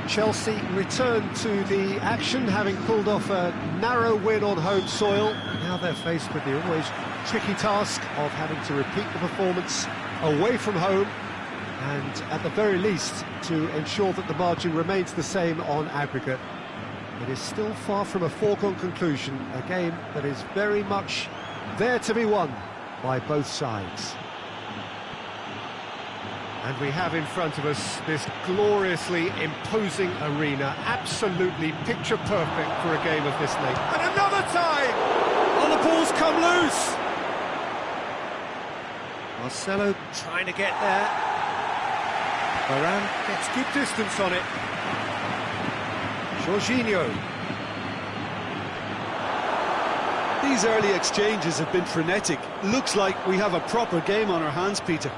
Chelsea return to the action, having pulled off a narrow win on home soil. Now they're faced with the always tricky task of having to repeat the performance away from home, and at the very least to ensure that the margin remains the same on aggregate. It is still far from a foregone conclusion, a game that is very much there to be won by both sides. And we have in front of us this gloriously imposing arena, absolutely picture perfect for a game of this length. And another time! Oh, the ball's come loose! Marcelo trying to get there. Varane gets good distance on it. Jorginho. These early exchanges have been frenetic. Looks like we have a proper game on our hands, Peter.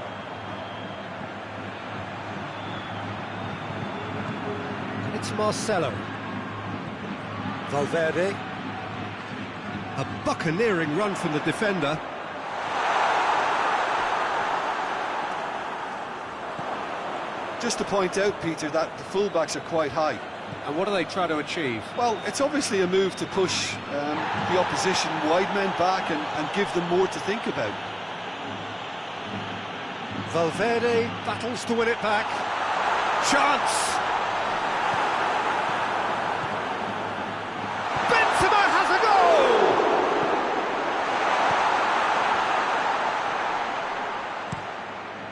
It's Marcelo. Valverde. A buccaneering run from the defender. just to point out, Peter, that the fullbacks are quite high. And what do they try to achieve? Well, it's obviously a move to push the opposition wide men back and give them more to think about. Valverde battles to win it back. Chance! Benzema has a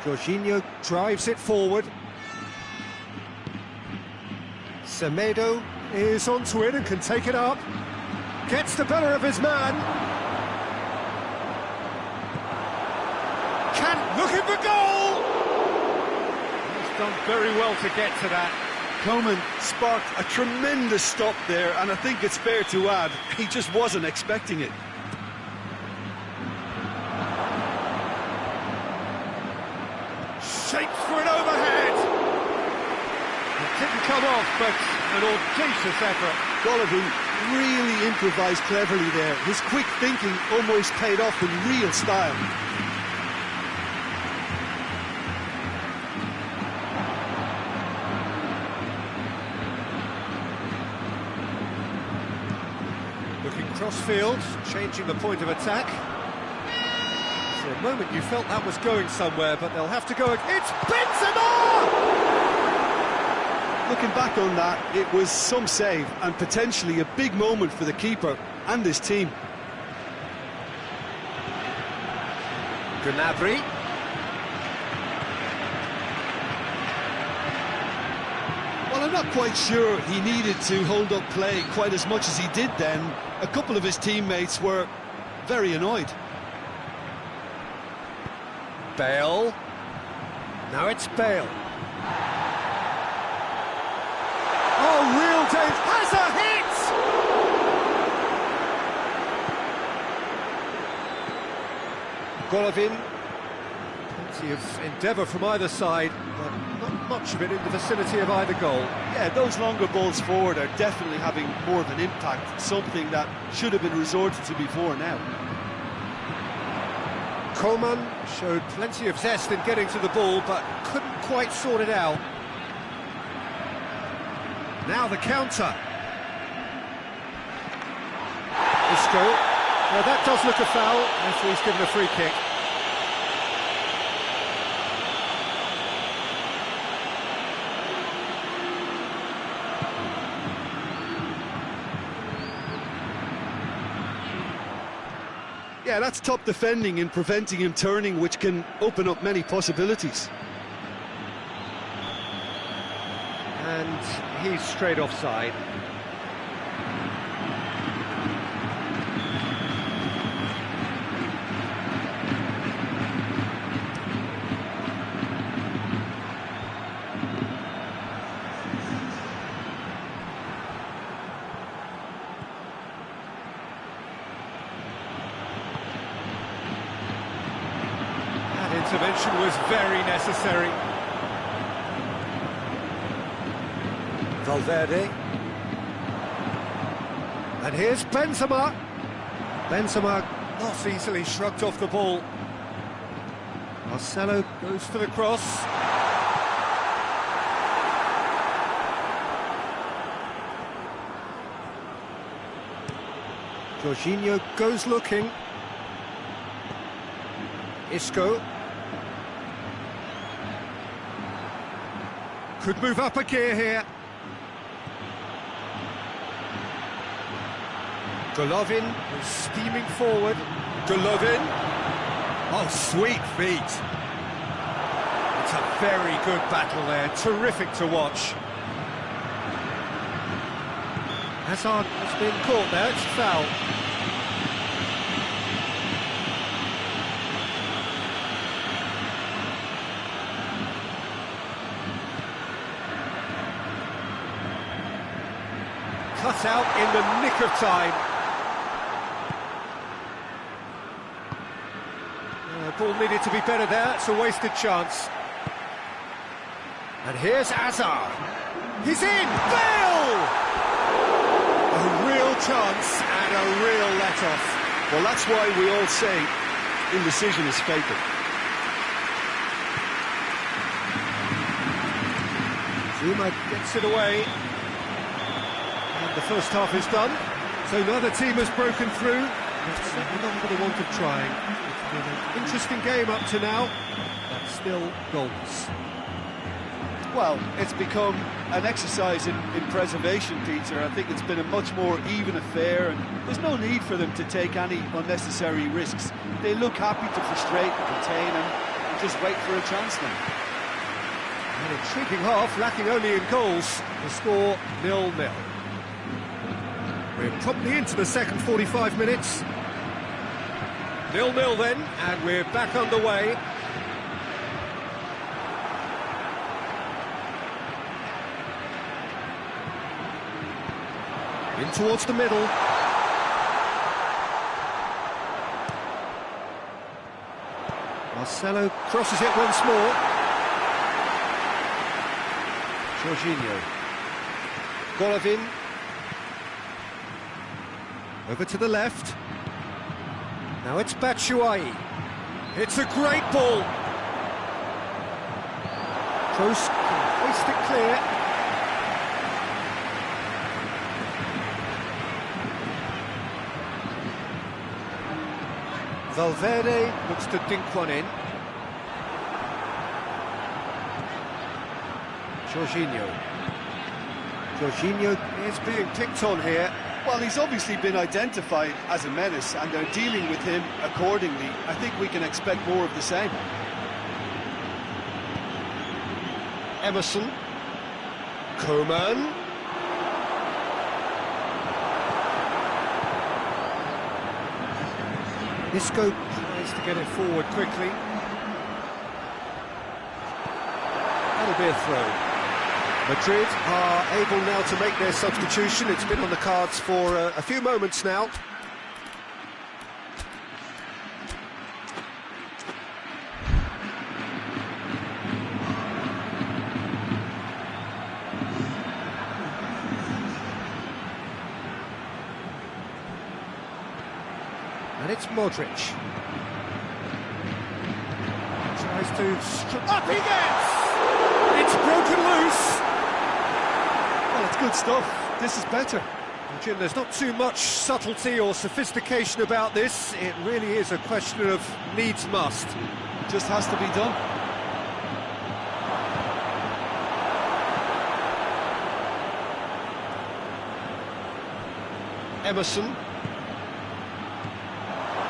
goal! Jorginho drives it forward. Semedo is onto it and can take it up. Gets the better of his man. Looking for goal! He's done very well to get to that. Coman sparked a tremendous stop there, and I think it's fair to add, he just wasn't expecting it. Shapes for an overhead! It didn't come off, but an audacious effort. Golovin really improvised cleverly there. His quick thinking almost paid off in real style. Looking cross-field, changing the point of attack. For a moment you felt that was going somewhere, but they'll have to go... It's Benzema! Looking back on that, it was some save and potentially a big moment for the keeper and his team. Gnabry. Well, I'm not quite sure he needed to hold up play quite as much as he did then. A couple of his teammates were very annoyed. Bale. Now it's Bale. Oh, real danger. Has a hit! Golovin. Plenty of endeavour from either side, but not much of it in the vicinity of either goal. Yeah, those longer balls forward are definitely having more of an impact, something that should have been resorted to before now. Coman showed plenty of zest in getting to the ball, but couldn't quite sort it out. Now the counter. Isco. Well, that does look a foul. Referee's given a free kick. Yeah, that's top defending and preventing him turning, which can open up many possibilities. And he's straight offside. That intervention was very necessary. Valverde. And here's Benzema. Benzema not easily shrugged off the ball. Marcelo goes for the cross. Jorginho goes looking. Isco. Could move up a gear here. Golovin is steaming forward. Golovin. Oh, sweet feet. It's a very good battle there. Terrific to watch. Hazard has been caught there. It's foul. Cut out in the nick of time. The ball needed to be better there. It's a wasted chance. And here's Hazard. He's in! Bale! A real chance and a real let-off. Well, that's why we all say indecision is fatal. Zuma gets it away. And the first half is done. So neither team has broken through. It's certainly not for the want of trying. It's been an interesting game up to now, but still goals. Well, it's become an exercise in preservation, Peter. I think it's been a much more even affair, and there's no need for them to take any unnecessary risks. They look happy to frustrate and contain and just wait for a chance now. An intriguing half, lacking only in goals. The score 0-0. We're promptly into the second 45 minutes. 0-0 then, and we're back underway. In towards the middle. Marcelo crosses it once more. Jorginho. Golovin. Over to the left. Now it's Batshuayi. It's a great ball. Kroos can hoist it clear. Valverde looks to dink one in. Jorginho. Jorginho is being picked on here. Well, he's obviously been identified as a menace, and they're dealing with him accordingly. I think we can expect more of the same. Emerson. Coman. Isco tries to get it forward quickly. That'll be a throw. Madrid are able now to make their substitution. It's been on the cards for a few moments now. And it's Modric. Tries to... Up he gets! It's broken loose! Well, it's good stuff. This is better. Well, Jim, there's not too much subtlety or sophistication about this. It really is a question of needs must. Just has to be done. Emerson.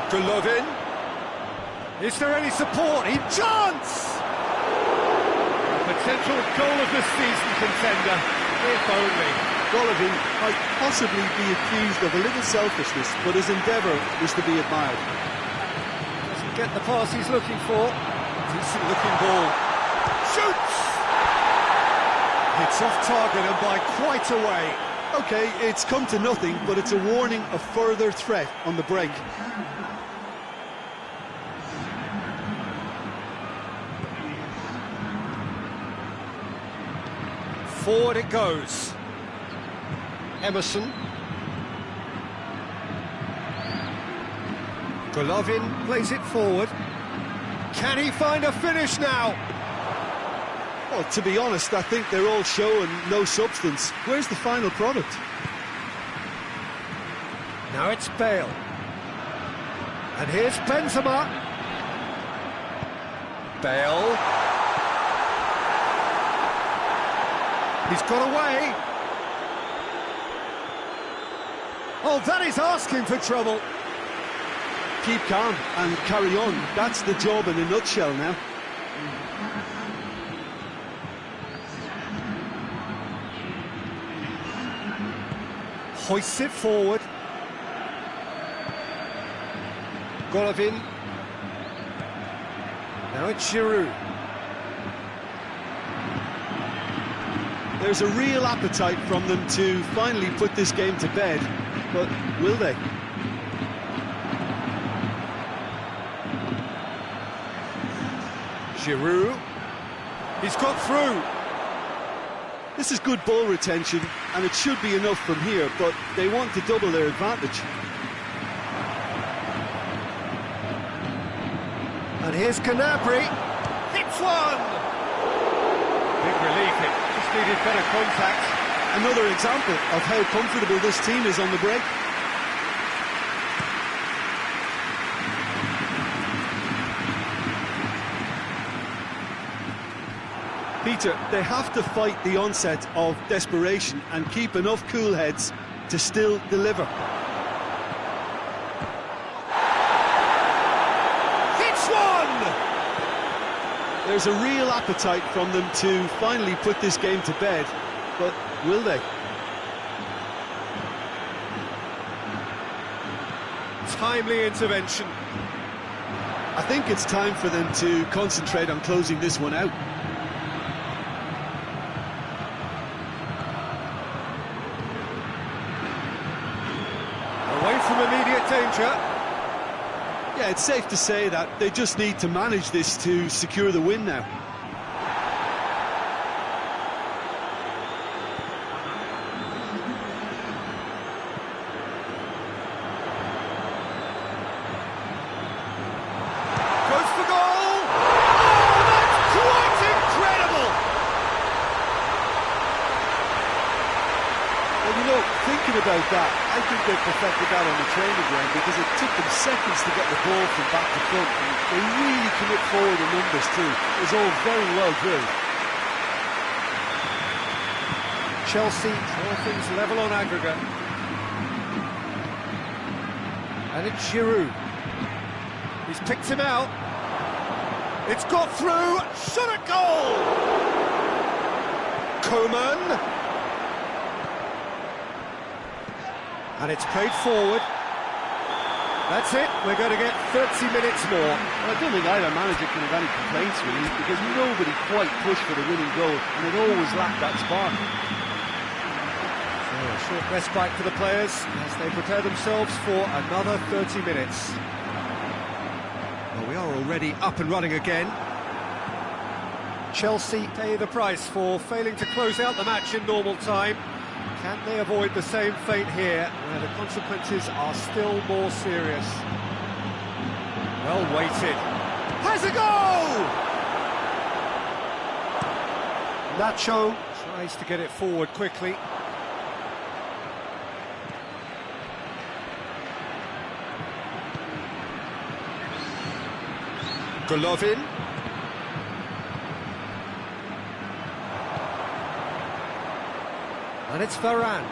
Golovin. Is there any support? He chance! Potential goal of the season contender, if only. Golovin might possibly be accused of a little selfishness, but his endeavour is to be admired. Doesn't get the pass he's looking for. Decent looking ball. Shoots! It's off target and by quite a way. OK, it's come to nothing, but it's a warning of further threat on the break. Forward it goes. Emerson. Golovin plays it forward. Can he find a finish now? Well, to be honest, I think they're all show and no substance. Where's the final product? Now it's Bale. And here's Benzema. Bale. He's got away. Oh, that is asking for trouble. Keep calm and carry on. That's the job in a nutshell now. Hoists it forward. Golovin. Now it's Giroud. There's a real appetite from them to finally put this game to bed, but will they? Giroud. He's got through. This is good ball retention, and it should be enough from here, but they want to double their advantage. And here's Canabry. Hits one! Big relief, it just needed better contact. Another example of how comfortable this team is on the break. Peter, they have to fight the onset of desperation and keep enough cool heads to still deliver. Hits one! There's a real appetite from them to finally put this game to bed, but will they? Timely intervention. I think it's time for them to concentrate on closing this one out. Away from immediate danger. Yeah, it's safe to say that they just need to manage this to secure the win now. Goes for goal! Oh, that's quite incredible! Well, you know, thinking about that, I think they perfected that on the training ground because it took them seconds to get the ball from back to front, and they really commit forward in numbers too. It was all very well drilled. Chelsea draw things level on aggregate. And it's Giroud. He's picked him out. It's got through. Shot at goal! Coman. And it's played forward. That's it. We're going to get 30 minutes more. Well, I don't think either manager can have any complaints really, because nobody quite pushed for the winning goal, and it always lacked that spark. So a short respite for the players as they prepare themselves for another 30 minutes. Well, we are already up and running again. Chelsea pay the price for failing to close out the match in normal time. Can they avoid the same fate here, where the consequences are still more serious? Well weighted. Has a goal! Nacho tries to get it forward quickly. Golovin. And it's Varane.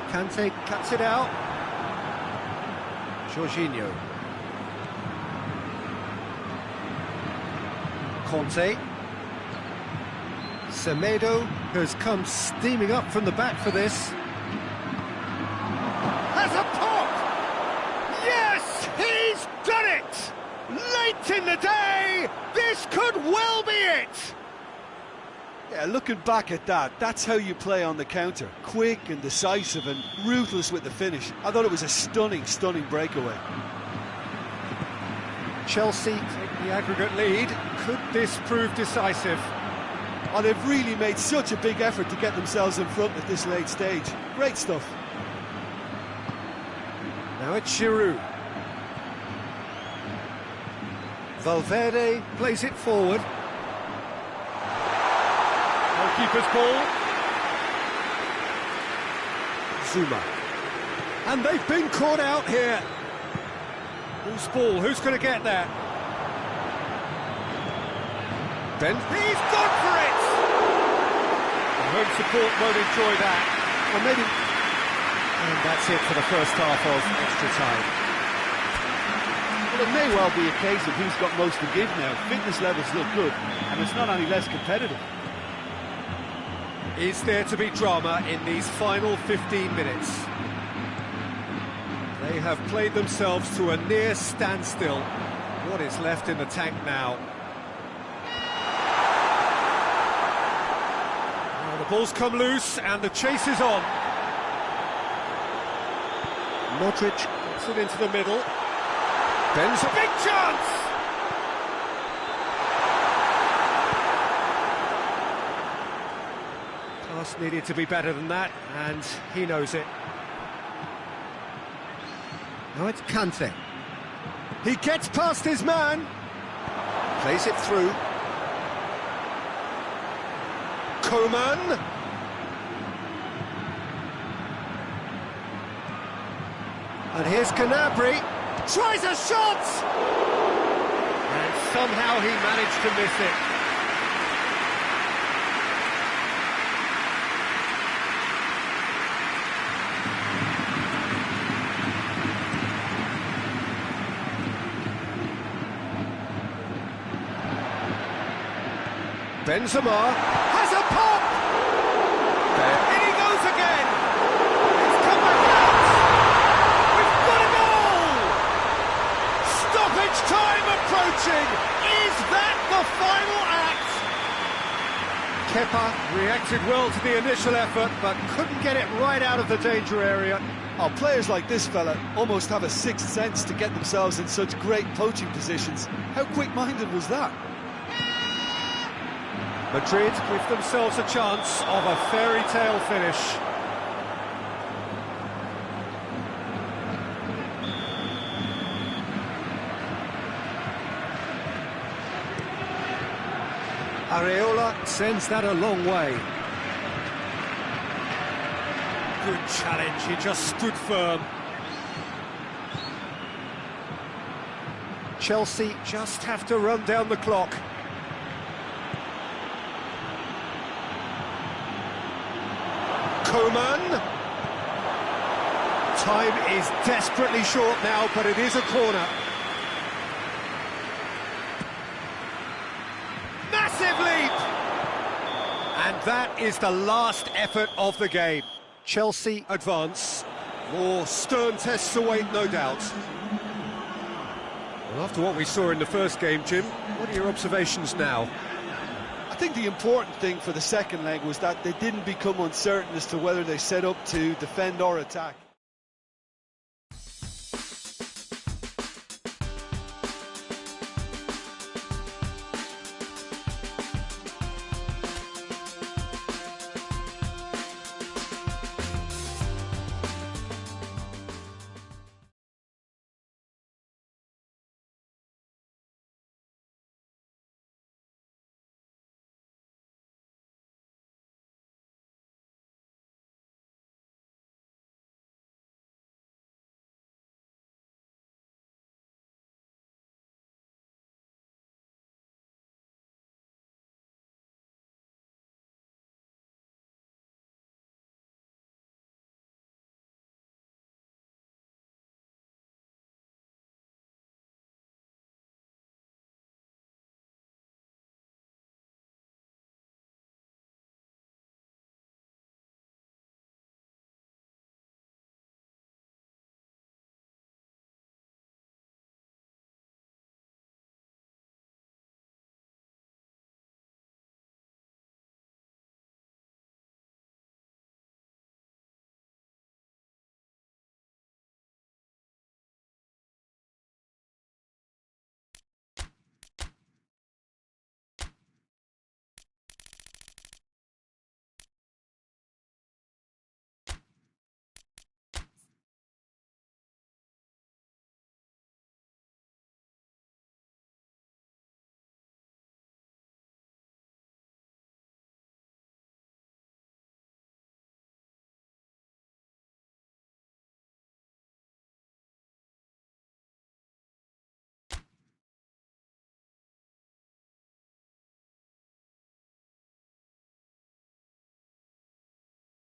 Kante cuts it out. Jorginho. Conte. Semedo has come steaming up from the back for this. Has a pop! Yes, he's done it! Late in the day, this could well be it! Yeah, looking back at that, that's how you play on the counter. Quick and decisive and ruthless with the finish. I thought it was a stunning, stunning breakaway. Chelsea take the aggregate lead. Could this prove decisive? Oh, they've really made such a big effort to get themselves in front at this late stage. Great stuff. Now it's Giroud. Valverde plays it forward. Keeper's ball. Zuma. And they've been caught out here. Whose ball? Who's going to get there? Ben. He's gone for it! The home support won't enjoy that. Or maybe... And that's it for the first half of extra time. Well, it may well be a case of who's got most to give now. Fitness levels look good, and it's not any less competitive. Is there to be drama in these final 15 minutes? They have played themselves to a near standstill. What is left in the tank now? Now the ball's come loose and the chase is on. Modric gets it into the middle. Ben's a big chance! Pass needed to be better than that, and he knows it. Now it's Kante. He gets past his man. Plays it through. Coman. And here's Canabry. Tries a shot! And somehow he managed to miss it. Benzema has a pop! There. In he goes again! It's come back out! We've got a goal! Stoppage time approaching! Is that the final act? Kepa reacted well to the initial effort, but couldn't get it right out of the danger area. Oh, players like this fella almost have a sixth sense to get themselves in such great poaching positions. How quick-minded was that? Madrid give themselves a chance of a fairy tale finish. Areola sends that a long way. Good challenge, he just stood firm. Chelsea just have to run down the clock. Coman. Time is desperately short now, but it is a corner. Massive leap! And that is the last effort of the game. Chelsea advance. More stern tests await, no doubt. Well, after what we saw in the first game, Jim, what are your observations now? I think the important thing for the second leg was that they didn't become uncertain as to whether they set up to defend or attack.